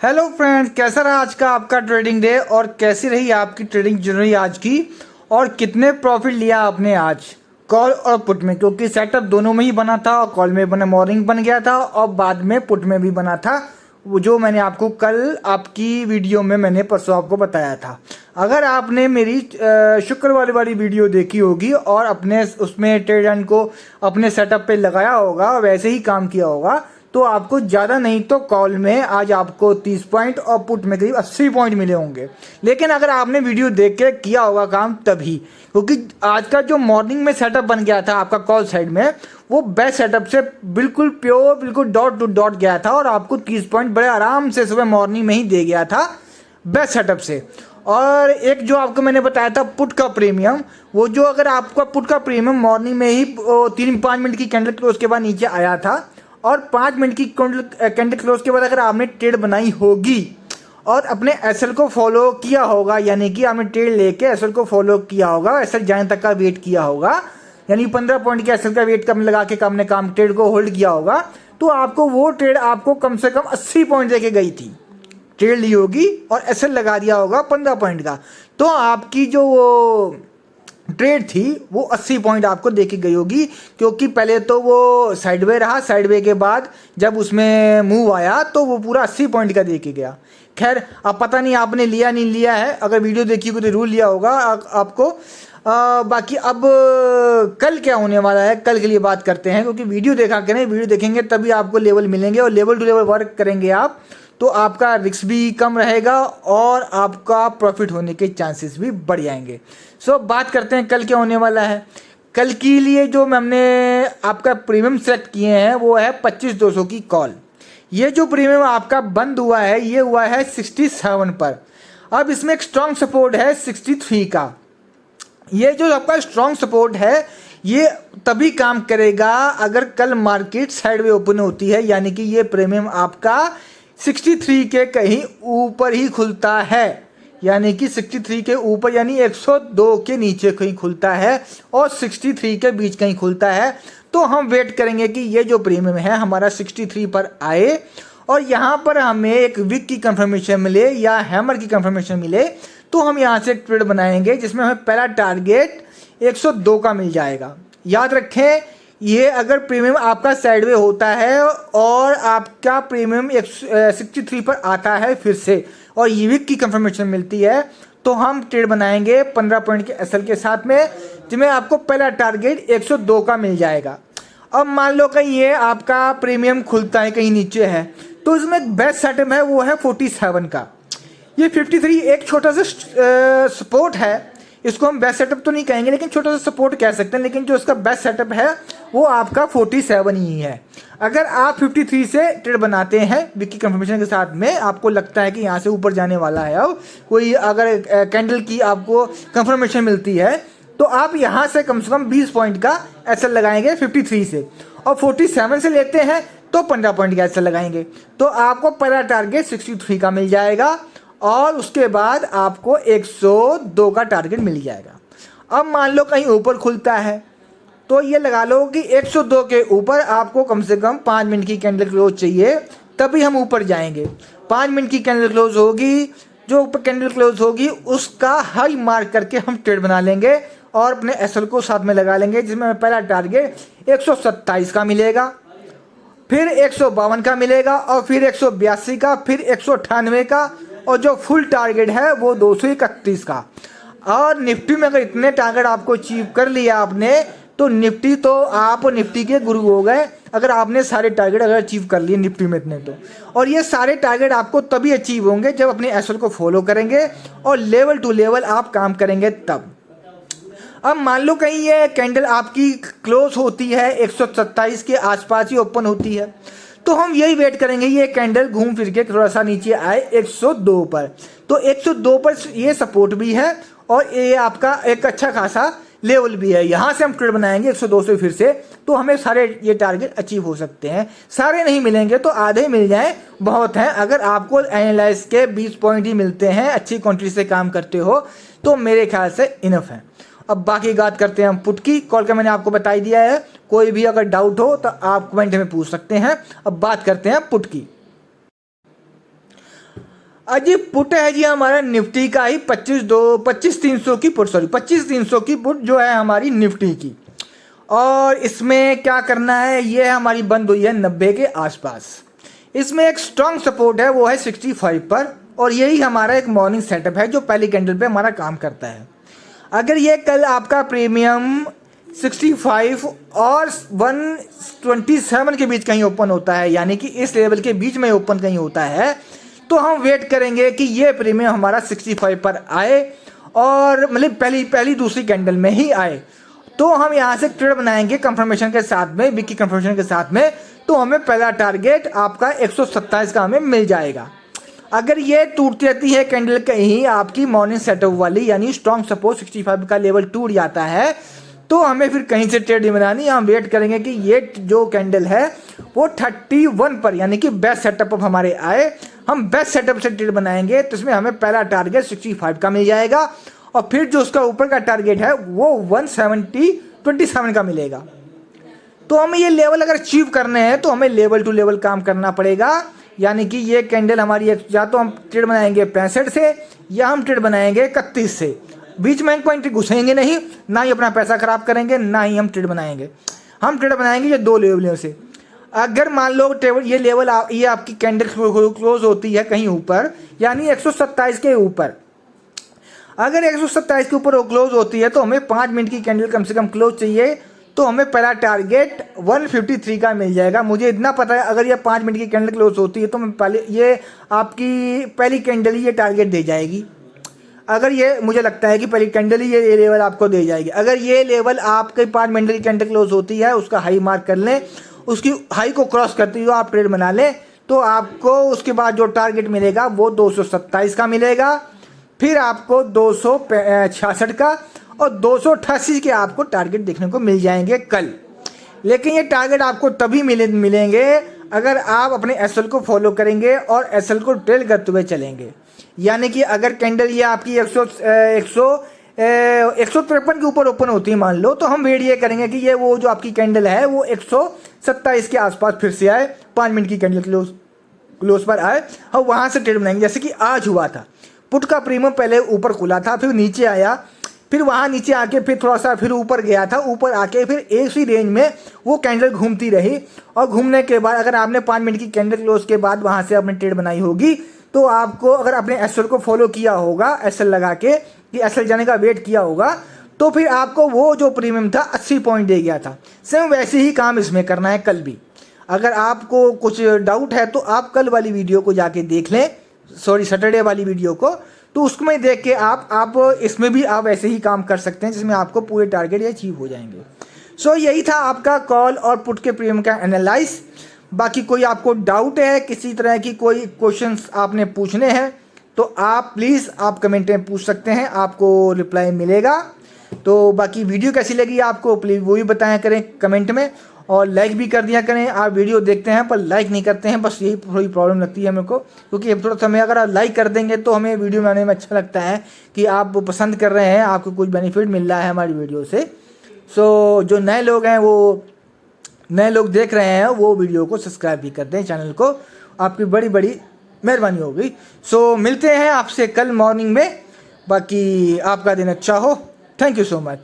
Hello friends, कैसा रहा आज का आपका ट्रेडिंग डे और कैसी रही आपकी ट्रेडिंग जर्नी आज की और कितने प्रॉफिट लिया आपने आज कॉल और पुट में। क्योंकि सेटअप दोनों में ही बना था और कॉल में बना मॉर्निंग बन गया था और बाद में पुट में भी बना था, वो जो मैंने आपको कल आपकी वीडियो में मैंने परसों आपको बताया था। अगर आपने मेरी शुक्रवार वाली वीडियो देखी होगी और अपने उसमें ट्रेड एंड को अपने सेटअप पे लगाया होगा और वैसे ही काम किया होगा तो आपको ज़्यादा नहीं तो कॉल में आज आपको 30 पॉइंट और पुट में करीब 80 पॉइंट मिले होंगे। लेकिन अगर आपने वीडियो देख के किया होगा काम तभी, क्योंकि आज का जो मॉर्निंग में सेटअप बन गया था आपका कॉल साइड में, वो बेस्ट सेटअप से बिल्कुल प्योर, बिल्कुल डॉट टू डॉट गया था और आपको 30 पॉइंट बड़े आराम से सुबह मॉर्निंग में ही दे गया था बेस्ट सेटअप से। और एक जो आपको मैंने बताया था पुट का प्रीमियम, वो जो अगर आपका पुट का प्रीमियम मॉर्निंग में ही 3-5 मिनट की कैंडल क्लोज के बाद नीचे आया था और 5 मिनट की कैंडल क्लोज के बाद अगर आपने ट्रेड बनाई होगी और अपने एसएल को फॉलो किया होगा, यानी कि आपने ट्रेड लेके एसएल को फॉलो किया होगा, एसएल जाने तक का वेट किया होगा, यानी 15 पॉइंट के एसएल का वेट कम लगा के आपने काम ट्रेड को होल्ड किया होगा, तो आपको वो ट्रेड आपको कम से कम 80 पॉइंट देके गई थी। ट्रेड ली होगी और एसएल लगा दिया होगा 15 पॉइंट का, तो आपकी जो वो ट्रेड थी वो 80 पॉइंट आपको देके गई होगी। क्योंकि पहले तो वो साइडवे रहा, साइडवे के बाद जब उसमें मूव आया तो वो पूरा 80 पॉइंट का देके गया। खैर, अब पता नहीं आपने लिया नहीं लिया है, अगर वीडियो देखी होगी तो जरूर लिया होगा आपको। बाकी अब कल क्या होने वाला है, कल के लिए बात करते हैं, क्योंकि वीडियो देखा करें, वीडियो देखेंगे तभी आपको लेवल मिलेंगे और लेवल टू लेवल वर्क करेंगे आप तो आपका रिस्क भी कम रहेगा और आपका प्रॉफिट होने के चांसेस भी बढ़ जाएंगे। सो बात करते हैं कल क्या होने वाला है। कल के लिए जो हमने आपका प्रीमियम सेलेक्ट किए हैं वो है 25,200 की कॉल। ये जो प्रीमियम आपका बंद हुआ है ये हुआ है 67 पर। अब इसमें एक स्ट्रॉन्ग सपोर्ट है 63 का। ये जो आपका स्ट्रॉन्ग सपोर्ट है ये तभी काम करेगा अगर कल मार्केट साइडवे ओपन होती है, यानी कि ये प्रीमियम आपका 63 के कहीं ऊपर ही खुलता है, यानी कि 63 के ऊपर यानी 102 के नीचे कहीं खुलता है और 63 के बीच कहीं खुलता है, तो हम वेट करेंगे कि ये जो प्रीमियम है हमारा 63 पर आए और यहाँ पर हमें एक विक की कंफर्मेशन मिले या हैमर की कंफर्मेशन मिले तो हम यहाँ से एक ट्रेड बनाएंगे जिसमें हमें पहला टारगेट 102 का मिल जाएगा। याद रखें, ये अगर प्रीमियम आपका साइडवे होता है और आपका प्रीमियम 63 पर आता है फिर से और ये वीक की कंफर्मेशन मिलती है तो हम ट्रेड बनाएंगे 15 पॉइंट के एसएल के साथ में, जिसमें आपको पहला टारगेट 102 का मिल जाएगा। अब मान लो कहीं ये आपका प्रीमियम खुलता है कहीं नीचे है तो इसमें एक बेस्ट सेटअप है वो है 47 का। ये 53 एक छोटा सा सपोर्ट है, इसको हम बेस्ट सेटअप तो नहीं कहेंगे लेकिन छोटा सा सपोर्ट कह सकते हैं, लेकिन जो इसका बेस्ट सेटअप है वो आपका 47 ही है। अगर आप 53 से ट्रेड बनाते हैं विकी कंफर्मेशन के साथ में, आपको लगता है कि यहाँ से ऊपर जाने वाला है, अब कोई अगर कैंडल की आपको कंफर्मेशन मिलती है तो आप यहाँ से कम 20 पॉइंट का एसएल लगाएंगे 53 से और 47 से लेते हैं तो 15 पॉइंट का एसएल लगाएंगे तो आपको पहला टारगेट 63 का मिल जाएगा और उसके बाद आपको 102 का टारगेट मिल जाएगा। अब मान लो कहीं ऊपर खुलता है तो ये लगा लो कि 102 के ऊपर आपको कम से कम 5 मिनट की कैंडल क्लोज चाहिए तभी हम ऊपर जाएंगे। 5 मिनट की कैंडल क्लोज होगी, जो ऊपर कैंडल क्लोज होगी उसका हाई मार्क करके हम ट्रेड बना लेंगे और अपने एसएल को साथ में लगा लेंगे, जिसमें पहला टारगेट 127 का मिलेगा, फिर 152 का मिलेगा और फिर 182 का, फिर 198 का और जो फुल टारगेट है वो 231 का। और निफ्टी में अगर इतने टारगेट आपको अचीव कर लिया आपने तो निफ्टी तो आप निफ्टी के गुरु हो गए, अगर आपने सारे टारगेट अगर अचीव कर लिए निफ्टी में इतने तो। और ये सारे टारगेट आपको तभी अचीव होंगे जब अपने एसएल को फॉलो करेंगे और लेवल टू लेवल आप काम करेंगे तब। अब मान लो कहीं ये कैंडल आपकी क्लोज होती है 127 के आसपास ही ओपन होती है तो हम यही वेट करेंगे ये कैंडल घूम फिर के थोड़ा सा नीचे आए 102 पर। तो 102 पर ये सपोर्ट भी है और ये आपका एक अच्छा खासा लेवल भी है, यहाँ से हम ट्रेड बनाएंगे 102 से फिर से तो हमें सारे ये टारगेट अचीव हो सकते हैं। सारे नहीं मिलेंगे तो आधे मिल जाएं बहुत हैं। अगर आपको एनालाइज के 20 पॉइंट ही मिलते हैं, अच्छी क्वांटिटी से काम करते हो तो मेरे ख्याल से इनफ है। अब बाकी बात करते हैं हम पुट की। कॉल का मैंने आपको बता ही दिया है, कोई भी अगर डाउट हो तो आप कमेंट में पूछ सकते हैं। अब बात करते हैं पुट की। अजी पुट है जी हमारा निफ्टी का ही 25,300 की पुट, सॉरी 25,300 की पुट जो है हमारी निफ्टी की। और इसमें क्या करना है, ये हमारी बंद हुई है 90 के आसपास। इसमें एक स्ट्रॉन्ग सपोर्ट है, वो है 65 पर, और यही हमारा एक मॉर्निंग सेटअप है जो पहली कैंडल पे हमारा काम करता है। अगर ये कल आपका प्रीमियम 65 और 127 के बीच कहीं ओपन होता है, यानी कि इस लेवल के बीच में ओपन कहीं होता है, तो हम वेट करेंगे कि ये प्रीमियम हमारा 65 पर आए, और मतलब पहली दूसरी कैंडल में ही आए, तो हम यहाँ से ट्रेड बनाएंगे कंफर्मेशन के साथ में, विकी कंफर्मेशन के साथ में। तो हमें पहला टारगेट आपका 127 का हमें मिल जाएगा। अगर ये टूटती रहती है कैंडल कहीं आपकी मॉर्निंग सेटअप वाली, यानी स्ट्रॉन्ग सपोर्ट 65 का लेवल टूट जाता है, तो हमें फिर कहीं से ट्रेड नहीं बनानी। हम वेट करेंगे कि ये जो कैंडल है वो 31 पर, यानी कि बेस्ट सेटअप अब हमारे आए, हम बेस्ट सेटअप से ट्रेड बनाएंगे, तो इसमें हमें पहला टारगेट 65 का मिल जाएगा, और फिर जो उसका ऊपर का टारगेट है वो 127 का मिलेगा। तो हमें ये लेवल अगर अचीव करने हैं तो हमें लेवल टू लेवल काम करना पड़ेगा, यानी कि ये कैंडल हमारी या तो हम ट्रेड बनाएंगे 65 से, या हम ट्रेड बनाएंगे 31 से। बीच में पॉइंट घुसेंगे नहीं, ना ही अपना पैसा खराब करेंगे, ना ही हम ट्रेड बनाएंगे। हम ट्रेड बनाएंगे ये दो लेवलों से। अगर मान लो ये लेवल ये आपकी कैंडल क्लोज होती है कहीं ऊपर, यानी 127 के ऊपर, अगर 127 के ऊपर वो क्लोज होती है तो हमें 5 मिनट की कैंडल कम से कम क्लोज चाहिए, तो हमें पहला टारगेट 153 का मिल जाएगा। मुझे इतना पता है अगर ये 5 मिनट की कैंडल क्लोज होती है तो मैं पहले ये आपकी पहली कैंडल ही ये टारगेट दे जाएगी। अगर ये मुझे लगता है कि पहली कैंडल ही ये लेवल आपको दे जाएगी। अगर ये लेवल आपके 5 मिनट की कैंडल क्लोज होती है, उसका हाई मार्क कर लें, उसकी हाई को क्रॉस करते हुए आप ट्रेड बना लें, तो आपको उसके बाद जो टारगेट मिलेगा वो 227 का मिलेगा, फिर आपको 266 का और 288 के आपको टारगेट देखने को मिल जाएंगे कल। लेकिन ये टारगेट आपको तभी मिलेंगे अगर आप अपने एसएल को फॉलो करेंगे और एसएल को ट्रेल करते हुए चलेंगे। यानी कि अगर कैंडल ये आपकी 153 के ऊपर ओपन होती है मान लो, तो हम वेट ये करेंगे कि ये वो जो आपकी कैंडल है वो 127 के आसपास फिर से आए, 5 मिनट की कैंडल क्लोज पर आए, और वहाँ से ट्रेड बनाएंगे। जैसे कि आज हुआ था, पुट का प्रीमियम पहले ऊपर खुला था, फिर नीचे आया, फिर वहाँ नीचे आके फिर थोड़ा सा फिर ऊपर गया था, ऊपर आके फिर एक ही रेंज में वो कैंडल घूमती रही, और घूमने के बाद अगर आपने 5 मिनट की कैंडल क्लोज के बाद वहाँ से आपने ट्रेड बनाई होगी, तो आपको अगर आपने एसएल को फॉलो किया होगा, एसएल लगा के कि एसएल जाने का वेट किया होगा, तो फिर आपको वो जो प्रीमियम था 80 पॉइंट दे गया था। सेम वैसे ही काम इसमें करना है कल भी। अगर आपको कुछ डाउट है तो आप कल वाली वीडियो को जाके देख लें, सॉरी सैटरडे वाली वीडियो को, तो उसमें देख के आप इसमें भी आप ऐसे ही काम कर सकते हैं जिसमें आपको पूरे टारगेट ये अचीव हो जाएंगे। सो यही था आपका कॉल और पुट के प्रीमियम का एनालाइज। बाकी कोई आपको डाउट है, किसी तरह की कोई क्वेश्चंस आपने पूछने हैं, तो आप प्लीज़ आप कमेंट में पूछ सकते हैं, आपको रिप्लाई मिलेगा। तो बाकी वीडियो कैसी लगी आपको प्लीज़ वो भी बताया करें कमेंट में, और लाइक भी कर दिया करें। आप वीडियो देखते हैं पर लाइक नहीं करते हैं, बस यही थोड़ी प्रॉब्लम लगती है मेरे को, क्योंकि थोड़ा सा हमें अगर आप लाइक कर देंगे तो हमें वीडियो बनाने में अच्छा लगता है कि आप पसंद कर रहे हैं, आपको कुछ बेनिफिट मिल रहा है हमारी वीडियो से। सो जो नए लोग हैं, वो नए लोग देख रहे हैं, वो वीडियो को सब्सक्राइब भी कर दें चैनल को, आपकी बड़ी बड़ी मेहरबानी होगी। सो मिलते हैं आपसे कल मॉर्निंग में। बाकी आपका दिन अच्छा हो। Thank you so much.